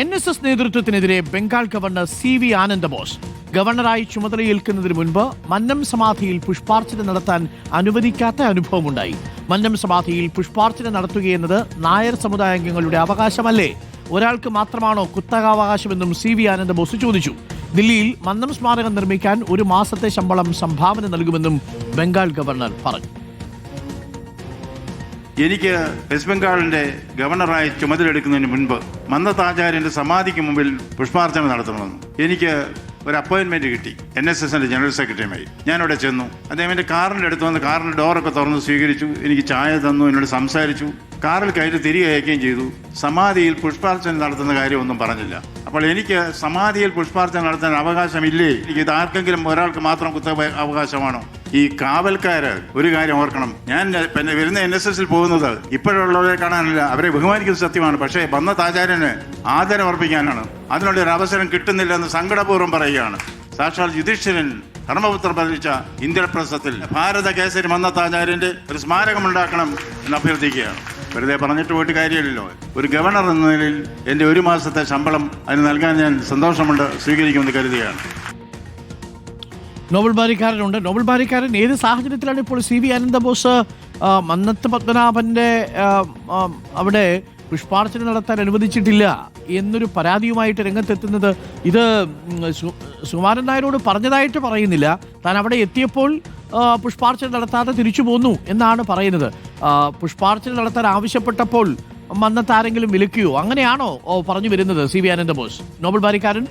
NSS നേതൃത്വത്തിനെതിരെ Bengal governor CV Ananda Bose ഗവർണറായി ചുമതലയേൽക്കുന്നതിന് മുൻപ് മന്നം സമാധിയിൽ പുഷ്പാർച്ചന നടത്താൻ അനുവദിക്കാത്ത അനുഭവമുണ്ടായി. മന്നം സമാധിയിൽ പുഷ്പാർച്ചന നടത്തുകയെന്നത് നായർ സമുദായാംഗങ്ങളുടെ അവകാശമല്ലേ? ഒരാൾക്ക് മാത്രമാണോ കുത്തകാവകാശമെന്നും CV ആനന്ദബോസ് ചോദിച്ചു. ദില്ലിയിൽ മന്നം സ്മാരകം നിർമ്മിക്കാൻ 1 മാസത്തെ ശമ്പളം സംഭാവന നൽകുമെന്നും ബംഗാൾ ഗവർണർ പറഞ്ഞു. എനിക്ക് വെസ്റ്റ് ബംഗാളിന്റെ ഗവർണറായി ചുമതലയെടുക്കുന്നതിന് മുൻപ് മന്നത്താചാര്യന്റെ സമാധിക്ക് മുമ്പിൽ പുഷ്പാർച്ചന നടത്തണമെന്ന് എനിക്ക് ഒരു അപ്പോയിന്റ്മെന്റ് കിട്ടി. NSSന്റെ ജനറൽ സെക്രട്ടറിയുമായി ഞാനവിടെ ചെന്നു. അദ്ദേഹം എൻ്റെ കാറിൻ്റെ അടുത്ത് വന്ന് കാറിൻ്റെ ഡോറൊക്കെ തുറന്ന് സ്വീകരിച്ചു. എനിക്ക് ചായ തന്നു, എന്നോട് സംസാരിച്ചു. കാറിൽ കയറ്റി തിരികെ അയക്കുകയും ചെയ്തു. സമാധിയിൽ പുഷ്പാർച്ചന നടത്തുന്ന കാര്യമൊന്നും പറഞ്ഞില്ല. അപ്പോൾ എനിക്ക് സമാധിയിൽ പുഷ്പാർച്ചന നടത്താൻ അവകാശമില്ലേ? എനിക്ക് ഇത് ആർക്കെങ്കിലും ഒരാൾക്ക് മാത്രം അവകാശമാണോ? ഈ കാവൽക്കാര് ഒരു കാര്യം ഓർക്കണം. ഞാൻ പിന്നെ വരുന്ന NSSൽ പോകുന്നത് ഇപ്പോഴുള്ളവരെ കാണാനല്ല, അവരെ ബഹുമാനിക്കുന്ന സത്യമാണ്. പക്ഷേ മന്നത്താചാര്യന് ആദരം അർപ്പിക്കാനാണ്. അതിനുള്ളൊരു അവസരം കിട്ടുന്നില്ലെന്ന് സങ്കടപൂർവ്വം പറയുകയാണ്. സാക്ഷാൽ യുധിഷ്ഠിരൻ ധർമ്മപുത്രം പതിച്ച ഇന്ദ്രപ്രസ്ഥത്തിൽ ഭാരത കേസരി മന്നത്താചാര്യന്റെ ഒരു സ്മാരകമുണ്ടാക്കണം എന്ന് അഭ്യർത്ഥിക്കുകയാണ്. വെറുതെ പറഞ്ഞിട്ട് പോയിട്ട് കാര്യമില്ലല്ലോ. ഒരു ഗവർണർ എന്ന നിലയിൽ എൻ്റെ 1 മാസത്തെ ശമ്പളം അതിന് നൽകാൻ ഞാൻ സന്തോഷമുണ്ട്, സ്വീകരിക്കുമെന്ന് കരുതുകയാണ്. നോബൽ ബാരിക്കാരനുണ്ട്. നോബൽ ബാരിക്കാരൻ, ഏത് സാഹചര്യത്തിലാണ് ഇപ്പോൾ CV ആനന്ദബോസ് മന്നത്ത് പത്മനാഭന്റെ അവിടെ പുഷ്പാർച്ചന നടത്താൻ അനുവദിച്ചിട്ടില്ല എന്നൊരു പരാതിയുമായിട്ട് രംഗത്തെത്തുന്നത്? ഇത് സുകുമാരൻ നായരോട് പറഞ്ഞതായിട്ട് പറയുന്നില്ല. താൻ അവിടെ എത്തിയപ്പോൾ പുഷ്പാർച്ചന നടത്താതെ തിരിച്ചു പോന്നു എന്നാണ് പറയുന്നത്. പുഷ്പാർച്ചന നടത്താൻ ആവശ്യപ്പെട്ടപ്പോൾ മന്നത്ത് ആരെങ്കിലും വിലക്കുകയോ അങ്ങനെയാണോ പറഞ്ഞു വരുന്നത് CV ആനന്ദബോസ്? നോബൽ ബാരിക്കാരൻ,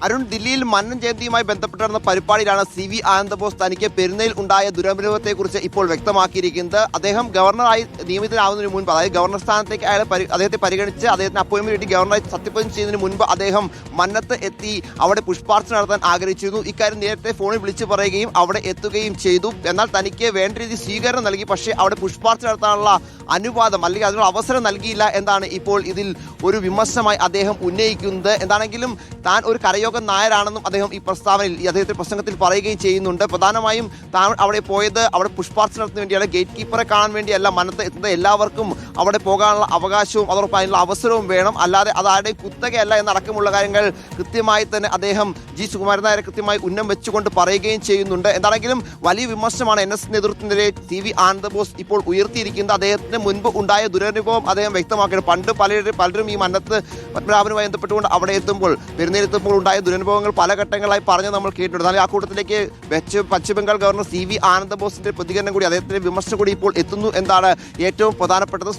അരുൺ, ദില്ലിയിൽ മന്നൻ ജയന്തിയുമായി ബന്ധപ്പെട്ട് നടന്ന പരിപാടിയിലാണ് CV ആനന്ദബോസ് തനിക്ക് പെരുന്നയിൽ ഉണ്ടായ ദുരനുഭവത്തെക്കുറിച്ച് ഇപ്പോൾ വ്യക്തമാക്കിയിരിക്കുന്നത്. അദ്ദേഹം ഗവർണറായി നിയമിതനാവുന്നതിന് മുൻപ്, അതായത് ഗവർണർ സ്ഥാനത്തേക്ക് അദ്ദേഹത്തെ പരിഗണിച്ച് അദ്ദേഹത്തിന് അപ്പോയിന്റ്മെന്റ് കിട്ടി ഗവർണറായി സത്യപ്രതിജ്ഞ ചെയ്യുന്നതിന് മുൻപ് അദ്ദേഹം മന്നത്ത് എത്തി അവിടെ പുഷ്പാർച്ചന നടത്താൻ ആഗ്രഹിച്ചിരുന്നു. ഇക്കാര്യം നേരത്തെ ഫോണിൽ വിളിച്ചു പറയുകയും അവിടെ എത്തുകയും ചെയ്തു. എന്നാൽ തനിക്ക് വേണ്ട രീതി സ്വീകരണം നൽകി, പക്ഷേ അവിടെ പുഷ്പാർച്ചന നടത്താനുള്ള അനുവാദം അല്ലെങ്കിൽ അതിനുള്ള അവസരം നൽകിയില്ല എന്നാണ് ഇപ്പോൾ ഇതിൽ ഒരു വിമർശനമായി അദ്ദേഹം ഉന്നയിക്കുന്നത്. എന്താണെങ്കിലും താൻ ഒരു കരയോഗ നായരാണെന്നും അദ്ദേഹം ഈ പ്രസ്താവനയിൽ, അദ്ദേഹത്തിന്റെ പ്രസംഗത്തിൽ പറയുകയും ചെയ്യുന്നുണ്ട്. പ്രധാനമായും താൻ അവിടെ പോയത് അവിടെ പുഷ്പാർച്ചന നടത്തുന്നതിന് വേണ്ടിയാണ്, ഗേറ്റ് കീപ്പറെ കാണാൻ വേണ്ടിയല്ല മന്നത്ത് എത്തുന്നത്. എല്ലാവർക്കും അവിടെ പോകാനുള്ള അവകാശവും അതോടൊപ്പം അതിനുള്ള അവസരവും വേണം, അല്ലാതെ അതാരുടെ കുത്തകയല്ല എന്നടക്കമുള്ള കാര്യങ്ങൾ കൃത്യമായി തന്നെ അദ്ദേഹം സുകുമാരൻ നായരെ കൃത്യമായി ഉന്നം വെച്ചുകൊണ്ട് പറയുകയും ചെയ്യുന്നുണ്ട്. എന്താണെങ്കിലും വലിയ വിമർശനമാണ് NSS നേതൃത്വത്തിനെതിരെ CV ആനന്ദബോസ് ഇപ്പോൾ ഉയർത്തിയിരിക്കുന്നത്. അദ്ദേഹത്തിന് മുൻപ് ഉണ്ടായ ദുരനുഭവം അദ്ദേഹം വ്യക്തമാക്കിയത്. പണ്ട് പലരും ഈ മന്നത്ത് പത്മനാഭനുമായി ബന്ധപ്പെട്ടുകൊണ്ട് അവിടെ എത്തുമ്പോൾ, പെരുന്നേലെത്തുമ്പോൾ ഉണ്ടായ ദുരനുഭവങ്ങൾ പല ഘട്ടങ്ങളായി പറഞ്ഞ് നമ്മൾ കേട്ടിട്ടുണ്ട്. എന്നാൽ ആ കൂട്ടത്തിലേക്ക് പശ്ചിമ ബംഗാൾ ഗവർണർ CV ആനന്ദബോസിന്റെ പ്രതികരണം കൂടി, അദ്ദേഹത്തിന്റെ വിമർശനം കൂടി ഇപ്പോൾ എത്തുന്നു എന്നാണ് ഏറ്റവും പ്രധാനപ്പെട്ടത്.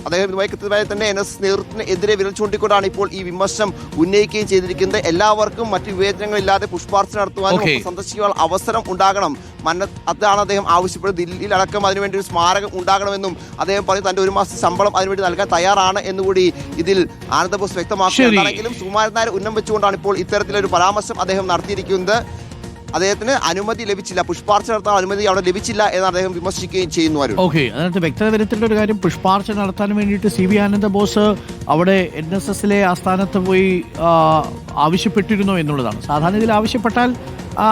അദ്ദേഹം ഇതുമായി കൃത്യമായി തന്നെ NSS നേതൃത്വത്തിനെതിരെ വിരൽ ചൂണ്ടിക്കൊണ്ടാണ് ഇപ്പോൾ ഈ വിമർശനം ഉന്നയിക്കുകയും ചെയ്തിരിക്കുന്നത്. എല്ലാവർക്കും മറ്റു വിവേചനങ്ങളില്ലാതെ പുഷ്പാർച്ചന നടത്തുവാനും സന്ദർശിക്കാനുള്ള അവസരം ഉണ്ടാകണം. അതാണ് അദ്ദേഹം ആവശ്യപ്പെടുന്നത്. ദില്ലിയിൽ അടക്കം അതിനുവേണ്ടി ഒരു സ്മാരകം ഉണ്ടാകണമെന്നും അദ്ദേഹം പറഞ്ഞു. തന്റെ 1 മാസം ശമ്പളം അതിനുവേണ്ടി നൽകാൻ തയ്യാറാണ് എന്നുകൂടി ഇതിൽ ആനന്ദബോസ് വ്യക്തമാക്കുകയാണെങ്കിലും സുകുമാരൻ നായർ ഉന്നം വെച്ചുകൊണ്ടാണ് ഇപ്പോൾ ഇത്തരത്തിലൊരു പരാമർശം അദ്ദേഹം നടത്തിയിരിക്കുന്നത്. അദ്ദേഹത്തിന് അനുമതി ലഭിച്ചില്ല, പുഷ്പാർച്ചന നടത്താൻ അനുമതി അവിടെ ലഭിച്ചില്ല എന്ന് അദ്ദേഹം വിമർശിക്കുകയും ചെയ്യുന്നു. അതിനകത്ത് വ്യക്തത വരുത്തേണ്ട ഒരു കാര്യം, പുഷ്പാർച്ചന നടത്താൻ വേണ്ടിയിട്ട് CV ആനന്ദബോസ് അവിടെ NSSലെ ആസ്ഥാനത്ത് പോയി ആവശ്യപ്പെട്ടിരുന്നോ എന്നുള്ളതാണ്. സാധാരണ ഇതിൽ ആവശ്യപ്പെട്ടാൽ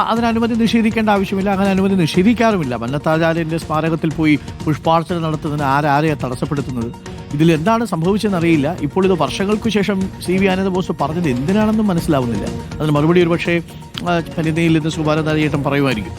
അതിന് അനുമതി നിഷേധിക്കേണ്ട ആവശ്യമില്ല, അങ്ങനെ അനുമതി നിഷേധിക്കാറുമില്ല. മന്നത്താചാര്യന്റെ സ്മാരകത്തിൽ പോയി പുഷ്പാർച്ചന നടത്തുന്നതിന് ആരെയാണ് തടസ്സപ്പെടുത്തുന്നത്? ഇതിൽ എന്താണ് സംഭവിച്ചെന്നറിയില്ല. ഇപ്പോൾ ഇത് വർഷങ്ങൾക്കു ശേഷം CV ആനന്ദബോസ് പറഞ്ഞത് എന്തിനാണെന്നും മനസ്സിലാവുന്നില്ല. അതിന് മറുപടി ഒരു പക്ഷേ പരിധിയിൽ നിന്ന് സുകുമാരൻ നായർ പറയുമായിരിക്കും.